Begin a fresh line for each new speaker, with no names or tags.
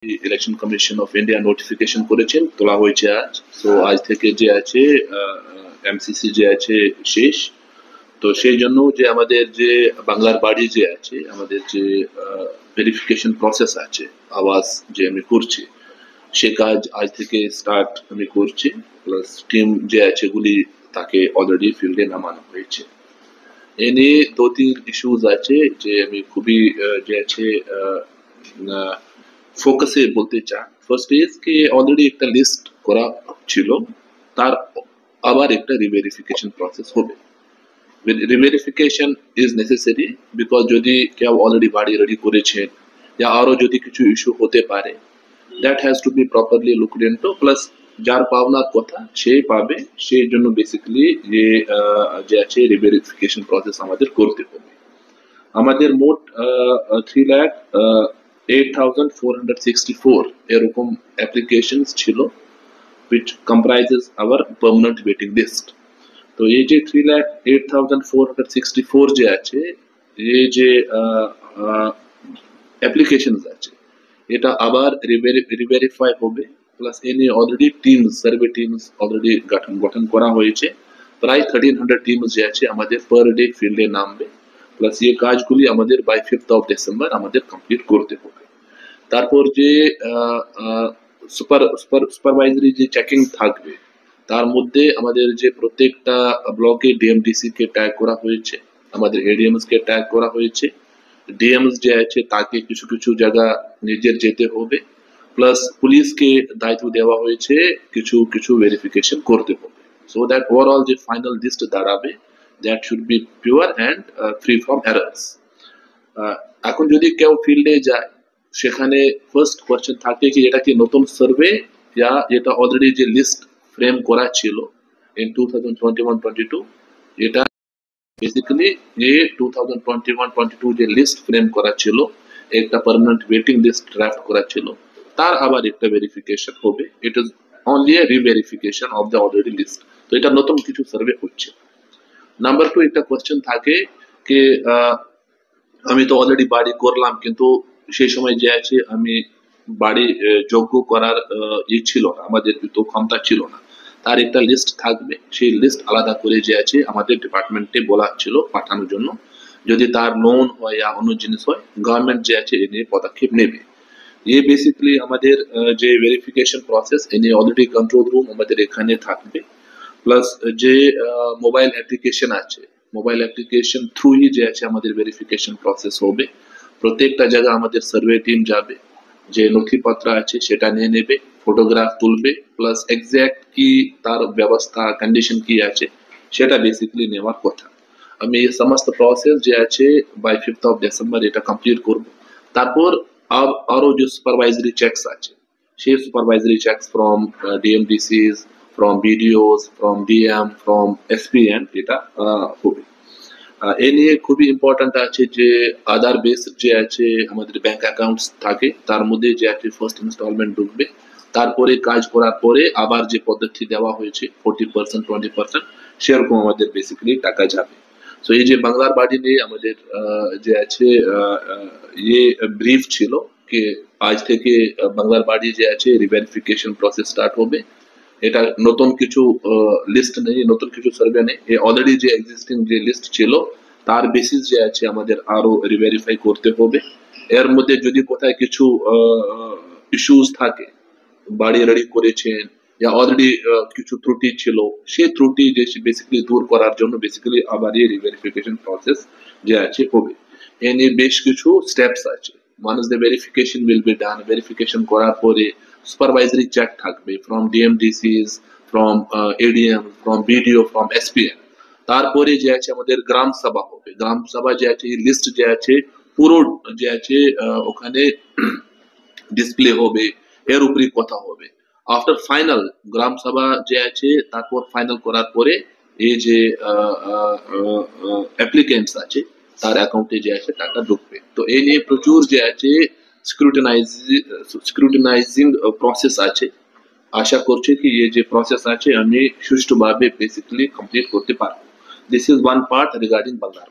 Election commission of India notification করেছেন, তোলা হয়েছে আজ। তো আজ থেকে যে আছে এমসিসি যে আছে শেষ। তো সেই জন্য যে আমাদের যে বাংলার বাড়ি যে আছে, আমাদের যে ভেরিফিকেশন প্রসেস আছে, আওয়াজ যে আমি করছি, সে কাজ আজ থেকে স্টার্ট আমি করছি। প্লাস টিম যে আছে গুলি তাকে অলরেডি ফিল্ডে নামানো হয়েছে। এ নিয়ে দু তিন ইস্যুজ আছে যে আমি খুবই যে আছে ফোকাসে বলতে চাই। ফার্স্ট ইজ কি অলরেডি একটা লিস্ট করা ছিল, তার আবার একটা রিভেরিফিকেশন প্রসেস হবে। রিভেরিফিকেশন ইজ নেসেসারি বিকজ যদি কেউ অলরেডি বাড়ি রেডি করেছেন या আরো যদি কিছু ইস্যু হতে পারে, that has to be properly looked into. Plus যার পাওনার কথা সে পাবে, সেই জন্য বেসিক্যালি যে আছে রিভেরিফিকেশন প্রসেস আমাদের করতে হবে। আমাদের মোট 3,08,464 এরকম অ্যাপ্লিকেশনস ছিল, which comprises our permanent waiting list. তো এই যে 3,08,464 যে আছে, এই যে অ্যাপ্লিকেশনস আছে, এটা আবার রিভেরিফাই হবে। প্লাস এনে already teams, survey teams already গঠন করা হয়েছে। প্রায় 1300 টিমস যে আছে আমাদের পার ডে ফিল্ডে নামবে। প্লাস এই কাজগুলি আমাদের বাই 5th of December আমাদের কমপ্লিট করতে হবে। তারপর যে সুপারভাইজারি যে চেকিং থাকবে, তার মধ্যে আমাদের যে প্রত্যেকটা ব্লকে ডিএমডিসি কে ট্যাগ করা হয়েছে, আমাদের এডিএমস কে ট্যাগ করা হয়েছে। ডিএমস যে আছে তাকে কিছু কিছু জায়গা নিজের যেতে হবে। প্লাস পুলিশকে দায়িত্ব দেওয়া হয়েছে কিছু কিছু ভেরিফিকেশন করতে হবে। সো দ্যাট ওভারঅল যে ফাইনাল লিস্ট দাঁড়াবে, that should be pure and free from errors. এখন যদি কেউ ফিল্ডে যায়, সেখানে ফার্স্ট কোয়েশ্চেন থাকে কি এটা কি নতুন সার্ভে या এটা অলরেডি যে লিস্ট ফ্রেম করা ছিল ইন 2021-22, এটা বেসিক্যালি যে 2021-22 যে লিস্ট ফ্রেম করা ছিল, একটা পার্মানেন্ট ওয়েটিং লিস্ট ড্রাফট করা ছিল, তার আবার একটা ভেরিফিকেশন হবে। It is only a reverification of the already list. তো এটা নতুন কিছু সার্ভে হচ্ছে। নাম্বার 2, একটা কোয়েশ্চেন থাকে যে আমি তো অলরেডি বাড়ি করলাম, কিন্তু সেই সময় যে আছে আমি বাড়ি যোগ্য করার ছিল না, আমাদের তো ক্ষমতা ছিল না, তার একটা লিস্ট থাকবে। সেই লিস্ট আলাদা করে যে আছে আমাদের ডিপার্টমেন্টে বলা ছিল পাঠানোর জন্য। যদি তার লোন হয় या অন্য জিনিস হয়, গভর্নমেন্ট যে আছে এ নিয়ে পদক্ষেপ নেবে। ये বেসিক্যালি আমাদের যে ভেরিফিকেশন প্রসেস, এ নিয়ে অলরেডি কন্ট্রোল রুম আমাদের এখানে থাকবে। প্লাস যে মোবাইল অ্যাপ্লিকেশন আছে, মোবাইল অ্যাপ্লিকেশন থ্রুই যে আছে আমাদের ভেরিফিকেশন প্রসেস হবে। প্রত্যেকটা জায়গা আমাদের সার্ভে টিম যাবে, যে নথিপত্র আছে সেটা নিয়ে নেবে, ফটোগ্রাফ তুলবে, প্লাস এক্সাক্ট কি তার ব্যবস্থা কন্ডিশন কি আছে সেটা বেসিক্যালি নেওয়ার কথা। আমি এই সমস্ত প্রসেস যে আছে বাই 5th of December এটা কমপ্লিট করব। তারপর আরো যে সুপারভাইজারি চেকস আছে, সেই supervisory checks from DMDCs, from BDOs, from DM, from SPN এটা হবে। এ নিয়ে খুবই ইম্পর্টেন্ট আছে যে আদার বেস যে আছে আমাদের ব্যাংক অ্যাকাউন্টস থাকে, তার মধ্যে যে আছে ফার্স্ট ইনস্টলমেন্ট ঢুকবে। তারপরে কাজ করার পরে আবার যে পদ্ধতি দেওয়া হয়েছে 40%, 20%, সেরকম আমাদের বেসিক্যালি টাকা যাবে। তো এই যে বাংলার বাড়ি নিয়ে আমাদের যে আছে ইয়ে ব্রিফ ছিল কি আজ থেকে বাংলার বাড়ি যে আছে রিভেরিফিকেশন প্রসেস স্টার্ট হবে। এটা নতুন কিছু লিস্ট নেই, নতুন কিছু সার্ভে নেই। অলরেডি যে এক্সিস্টিং যে লিস্ট ছিল তার বেসিস যে আছে আমাদের আরো রিভেরিফাই করতে হবে। এর মধ্যে যদি কোথায় কিছু ইস্যুস থাকে, বাড়ি রেডি করেছেন या অলরেডি কিছু ত্রুটি ছিল, সেই ত্রুটি যে বেসিক্যালি দূর করার জন্য বেসিক্যালি আবার এই রিভেরিফিকেশন প্রসেস যে আছে হবে। এর বেশ কিছু স্টেপস আছে। Once the verification will be done, verification করার পরে সুপারভাইজারি চেক থাকবে from DMDCs, from ADM, from BDO, from SPN. তারপরে যে আছে আমাদের গ্রাম সভা হবে। গ্রাম সভা যে আছে লিস্ট যে আছে পুরো যে আছে ওখানে ডিসপ্লে হবে, এর উপরে কথা হবে। আফটার ফাইনাল গ্রাম সভা যে আছে, তারপর ফাইনাল করার পরে এই যে অ্যাপ্লিকেন্টস আছে তার অ্যাকাউন্টে যে আছে টাকা ঢুকবে। তো এই নিয়ে প্রচুর যে আছে স্ক্রুটিনাইজিং প্রসেস আছে। আশা করছি কি এই যে প্রসেস আছে আমি সুষ্ঠুভাবে বেসিক্যালি কমপ্লিট করতে পারবো। This is one part regarding বাংলার।